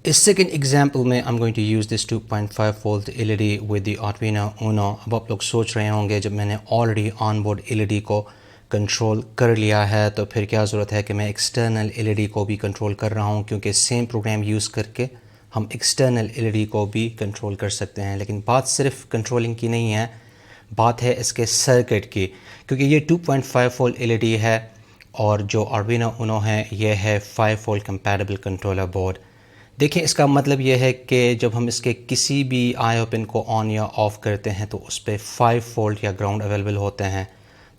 इस second example में I am going to use this 2.5 volt LED with the Arduino Uno. अब आप लोग सोच रहे होंगे जब मैंने ऑलरेडी ऑन बोर्ड एलईडी को कंट्रोल कर लिया है तो फिर क्या ज़रूरत है कि मैं एक्सटर्नल एलईडी को भी कंट्रोल कर रहा हूँ, क्योंकि सेम प्रोग्राम यूज़ करके हम एक्सटर्नल एलईडी को भी कंट्रोल कर सकते हैं। लेकिन बात सिर्फ कंट्रोलिंग की नहीं है, बात है इसके सर्किट की, क्योंकि ये 2.5 वोल्ट एलईडी है और जो आर्डुइनो ऊनो है ये है 5 वोल्ट कंपैटिबल कंट्रोलर बोर्ड। देखिए, इसका मतलब ये है कि जब हम इसके किसी भी आईओ पिन को ऑन या ऑफ़ करते हैं तो उस पर 5 वोल्ट या ग्राउंड अवेलेबल होते हैं।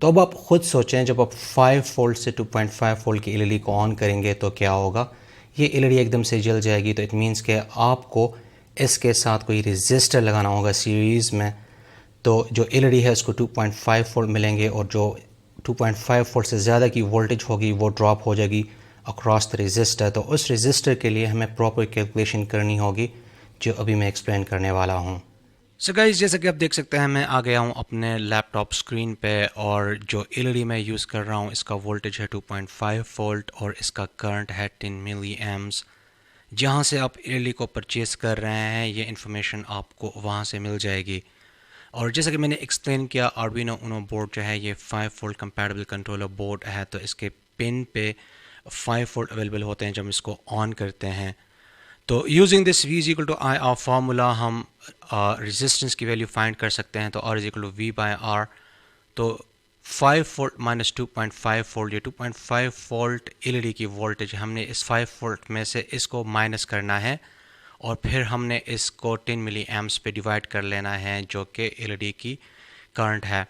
तो अब आप ख़ुद सोचें, जब आप 5 वोल्ट से 2.5 वोल्ट की एलईडी को ऑन करेंगे तो क्या होगा। ये एलईडी एकदम से जल जाएगी। तो इट मीन्स कि आपको इसके साथ कोई रजिस्टर लगाना होगा सीरीज़ में, तो जो एलईडी है उसको 2.5 वोल्ट मिलेंगे और जो 2.5 वोल्ट से ज़्यादा की वोल्टेज होगी वो ड्रॉप हो जाएगी अक्रॉस द रजिस्टर। तो उस रजिस्टर के लिए हमें प्रॉपर कैलकुलेशन करनी होगी, जो अभी मैं एक्सप्लेन करने वाला हूँ। सो गाइस, जैसा कि आप देख सकते हैं मैं आ गया हूँ अपने लैपटॉप स्क्रीन पे और जो एलईडी मैं यूज़ कर रहा हूँ इसका वोल्टेज है 2.5 वोल्ट और इसका करंट है 10 मिली एम्स। जहाँ से आप एलईडी को परचेज़ कर रहे हैं ये इन्फॉर्मेशन आपको वहाँ से मिल जाएगी। और जैसा कि मैंने एक्सप्लेन किया, आर्डुइनो ऊनो बोर्ड जो है ये 5 वोल्ट कंपैटिबल कंट्रोलर बोर्ड है, तो इसके पिन पे 5 वोल्ट अवेलेबल होते हैं जब हम इसको ऑन करते हैं। तो using this V is equal to I R formula हम रेजिस्टेंस की वैल्यू फाइंड कर सकते हैं। तो R is equal to V by R। तो 5 वोल्ट माइनस 2.5 वोल्ट, ये 2.5 वोल्ट एलईडी की वोल्टेज, हमने इस 5 वोल्ट में से इसको माइनस करना है और फिर हमने इसको 10 मिली एम्प्स पे डिवाइड कर लेना है जो कि एलईडी की करंट है।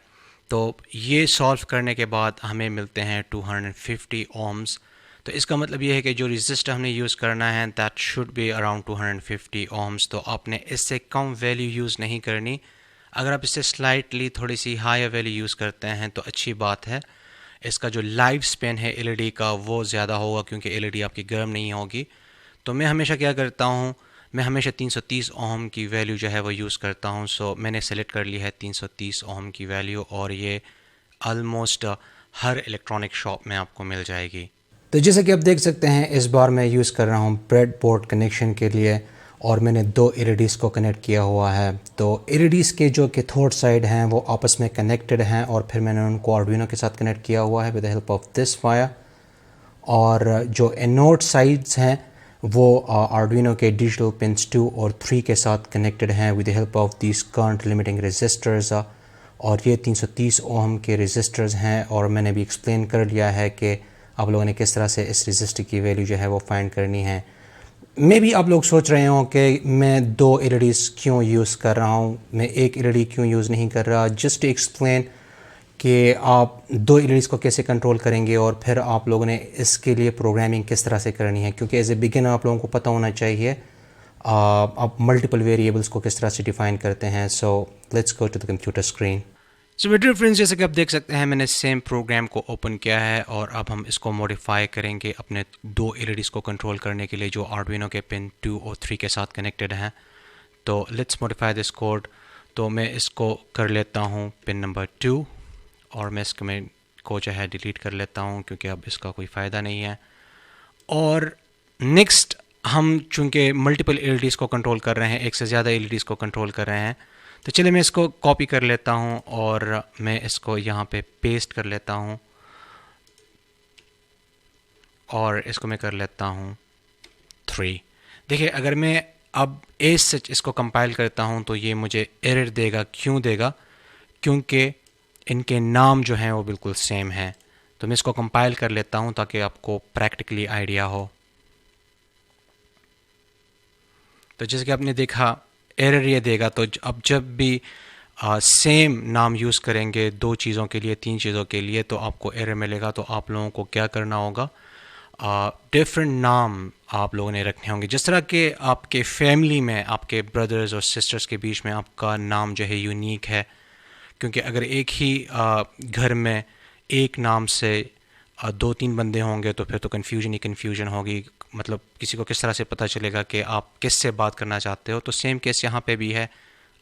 तो ये सॉल्व करने के बाद हमें मिलते हैं 250 ओम्स। तो इसका मतलब ये है कि जो रेजिस्टर हमने यूज़ करना है that should be around 250 ohms. तो आपने इससे कम वैल्यू यूज़ नहीं करनी। अगर आप इससे स्लाइटली थोड़ी सी हायर वैल्यू यूज़ करते हैं तो अच्छी बात है। इसका जो लाइफ स्पेन है एलईडी का वो ज़्यादा होगा, क्योंकि एलईडी आपकी गर्म नहीं होगी। तो मैं हमेशा क्या करता हूँ, मैं हमेशा 330 ओम की वैल्यू जो है वो यूज़ करता हूँ। सो मैंने सेलेक्ट कर ली है 330 ओम की वैल्यू और ये ऑलमोस्ट हर इलेक्ट्रॉनिक शॉप में आपको मिल जाएगी। तो जैसा कि आप देख सकते हैं इस बार मैं यूज़ कर रहा हूँ ब्रेडबोर्ड कनेक्शन के लिए और मैंने 2 एलईडीज़ को कनेक्ट किया हुआ है। तो एलईडीज़ के जो कैथोड साइड हैं वो आपस में कनेक्टेड हैं और फिर मैंने उनको आर्डुइनो के साथ कनेक्ट किया हुआ है with the help of this wire. और जो एनोड साइड्स हैं वो आर्डुइनो के डिजिटल पिन्स 2 और 3 के साथ कनेक्टेड हैं with the help of this current limiting resistors. और ये 330 ओम के रेजिस्टर्स हैं और मैंने भी एक्सप्लेन कर लिया है कि आप लोगों ने किस तरह से इस रेजिस्टर की वैल्यू जो है वो फाइंड करनी है। मे भी आप लोग सोच रहे हो कि मैं 2 एलईडीज़ क्यों यूज़ कर रहा हूँ, मैं एक एलईडी क्यों यूज़ नहीं कर रहा। जस्ट टू एक्सप्लेन कि आप 2 एलईडीज़ को कैसे कंट्रोल करेंगे और फिर आप लोगों ने इसके लिए प्रोग्रामिंग किस तरह से करनी है, क्योंकि एज ए बिगिनर आप लोगों को पता होना चाहिए आप मल्टीपल वेरिएबल्स को किस तरह से डिफ़ाइन करते हैं। So let's go to the computer screen. So मेरे फ्रेंड्स, जैसे कि आप देख सकते हैं मैंने सेम प्रोग्राम को ओपन किया है और अब हम इसको मॉडिफाई करेंगे अपने 2 एलईडीज़ को कंट्रोल करने के लिए जो आर्डुइनो के पिन 2 और 3 के साथ कनेक्टेड हैं। तो लेट्स मॉडिफाई दिस कोड। तो मैं इसको कर लेता हूँ पिन नंबर 2 और मैं इसको को जो है डिलीट कर लेता हूँ क्योंकि अब इसका कोई फ़ायदा नहीं है। और नेक्स्ट हम चूँकि मल्टीपल एलईडीज़ को कंट्रोल कर रहे हैं, एक से ज़्यादा एलईडीज़ को कंट्रोल कर रहे हैं, तो चलिए मैं इसको कॉपी कर लेता हूँ और मैं इसको यहाँ पे पेस्ट कर लेता हूँ और इसको मैं कर लेता हूँ 3। देखिए, अगर मैं अब एज सच इसको कंपाइल करता हूँ तो ये मुझे एरर देगा। क्यों देगा? क्योंकि इनके नाम जो हैं वो बिल्कुल सेम हैं। तो मैं इसको कंपाइल कर लेता हूँ ताकि आपको प्रैक्टिकली आइडिया हो। तो जैसे कि आपने देखा एरर ये देगा। तो अब जब भी सेम नाम यूज़ करेंगे 2 चीज़ों के लिए, 3 चीज़ों के लिए, तो आपको एरर मिलेगा। तो आप लोगों को क्या करना होगा, डिफरेंट नाम आप लोगों ने रखने होंगे। जिस तरह के आपके फैमिली में आपके ब्रदर्स और सिस्टर्स के बीच में आपका नाम जो है यूनिक है, क्योंकि अगर एक ही घर में एक नाम से 2-3 बंदे होंगे तो फिर तो कन्फ्यूजन ही कन्फ्यूजन होगी। मतलब किसी को किस तरह से पता चलेगा कि आप किस से बात करना चाहते हो। तो सेम केस यहाँ पे भी है।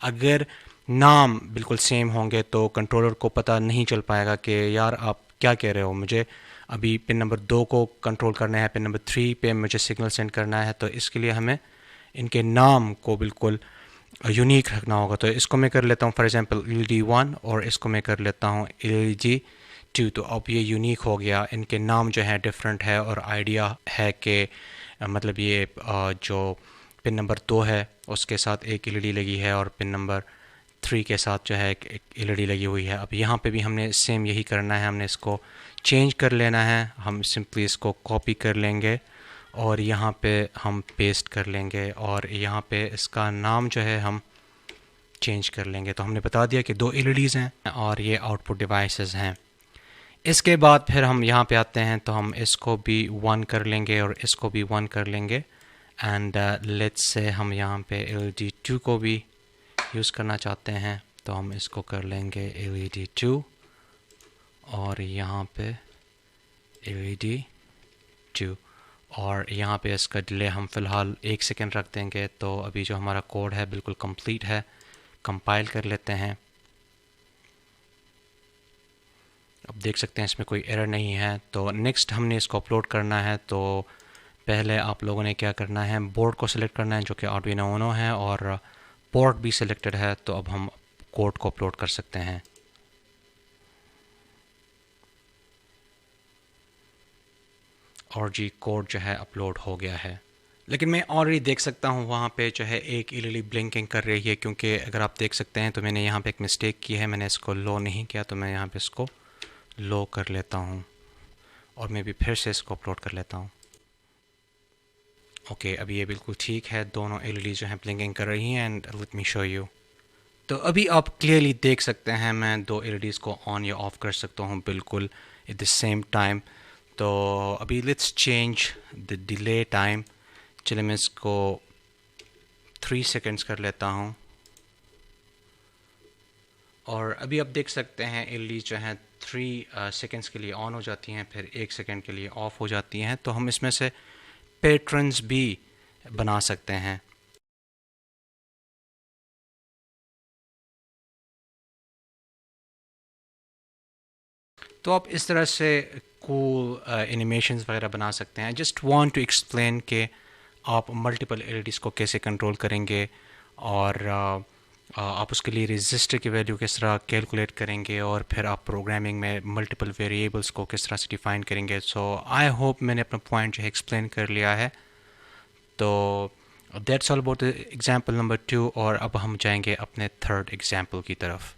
अगर नाम बिल्कुल सेम होंगे तो कंट्रोलर को पता नहीं चल पाएगा कि यार आप क्या कह रहे हो, मुझे अभी पिन नंबर 2 को कंट्रोल करना है, पिन नंबर 3 पे मुझे सिग्नल सेंड करना है। तो इसके लिए हमें इनके नाम को बिल्कुल यूनिक रखना होगा। तो इसको मैं कर लेता हूँ फॉर एग्जांपल LED1 और इसको मैं कर लेता हूँ LED2। तो अब ये यूनिक हो गया, इनके नाम जो है डिफरेंट है और आइडिया है कि मतलब ये जो पिन नंबर 2 है उसके साथ एक LED लगी है और पिन नंबर 3 के साथ जो है एक LED लगी हुई है। अब यहाँ पे भी हमने सेम यही करना है, हमने इसको चेंज कर लेना है। हम सिंपली इसको कॉपी कर लेंगे और यहाँ पे हम पेस्ट कर लेंगे और यहाँ पे इसका नाम जो है हम चेंज कर लेंगे। तो हमने बता दिया कि 2 LEDs हैं और ये आउटपुट डिवाइसेस हैं। इसके बाद फिर हम यहाँ पे आते हैं तो हम इसको भी 1 कर लेंगे और इसको भी 1 कर लेंगे एंड लेट्स से हम यहाँ पे LED2 को भी यूज़ करना चाहते हैं तो हम इसको कर लेंगे LED2 और यहाँ पे LED2 और यहाँ पे इसका डिले हम फ़िलहाल 1 सेकेंड रख देंगे। तो अभी जो हमारा कोड है बिल्कुल कंप्लीट है, कंपाइल कर लेते हैं। अब देख सकते हैं इसमें कोई एरर नहीं है। तो नेक्स्ट हमने इसको अपलोड करना है। तो पहले आप लोगों ने क्या करना है, बोर्ड को सिलेक्ट करना है जो कि आर्डुइनो ऊनो है और पोर्ट भी सिलेक्टेड है। तो अब हम कोड को अपलोड कर सकते हैं। और जी कोड जो है अपलोड हो गया है, लेकिन मैं ऑलरेडी देख सकता हूँ वहाँ पे जो है एक LED ब्लिंकिंग कर रही है, क्योंकि अगर आप देख सकते हैं तो मैंने यहाँ पे एक मिस्टेक की है, मैंने इसको लो नहीं किया। तो मैं यहाँ पे इसको लो कर लेता हूँ और मैं भी फिर से इसको अपलोड कर लेता हूँ। ओके, अभी ये बिल्कुल ठीक है, दोनों LED जो हैं ब्लिंकिंग कर रही हैं and let me show you. तो अभी आप क्लियरली देख सकते हैं मैं 2 LEDs को ऑन या ऑफ कर सकता हूँ बिल्कुल एट द सेम टाइम। तो अभी let's change the delay time. चलिए मैं इसको 3 सेकेंड्स कर लेता हूँ और अभी आप देख सकते हैं LED जो हैं 3 सेकेंड्स के लिए ऑन हो जाती हैं, फिर 1 सेकेंड के लिए ऑफ हो जाती हैं। तो हम इसमें से पैटर्न्स भी बना सकते हैं। तो आप इस तरह से कूल एनिमेशंस वगैरह बना सकते हैं। जस्ट वांट टू एक्सप्लेन कि आप मल्टीपल LEDs को कैसे कंट्रोल करेंगे और आप उसके लिए रजिस्टर की वैल्यू किस तरह कैलकुलेट करेंगे और फिर आप प्रोग्रामिंग में मल्टीपल वेरिएबल्स को किस तरह से डिफ़ाइन करेंगे। सो आई होप मैंने अपना पॉइंट जो है एक्सप्लेन कर लिया है। तो that's all about example number 2 और अब हम जाएंगे अपने थर्ड एग्जाम्पल की तरफ।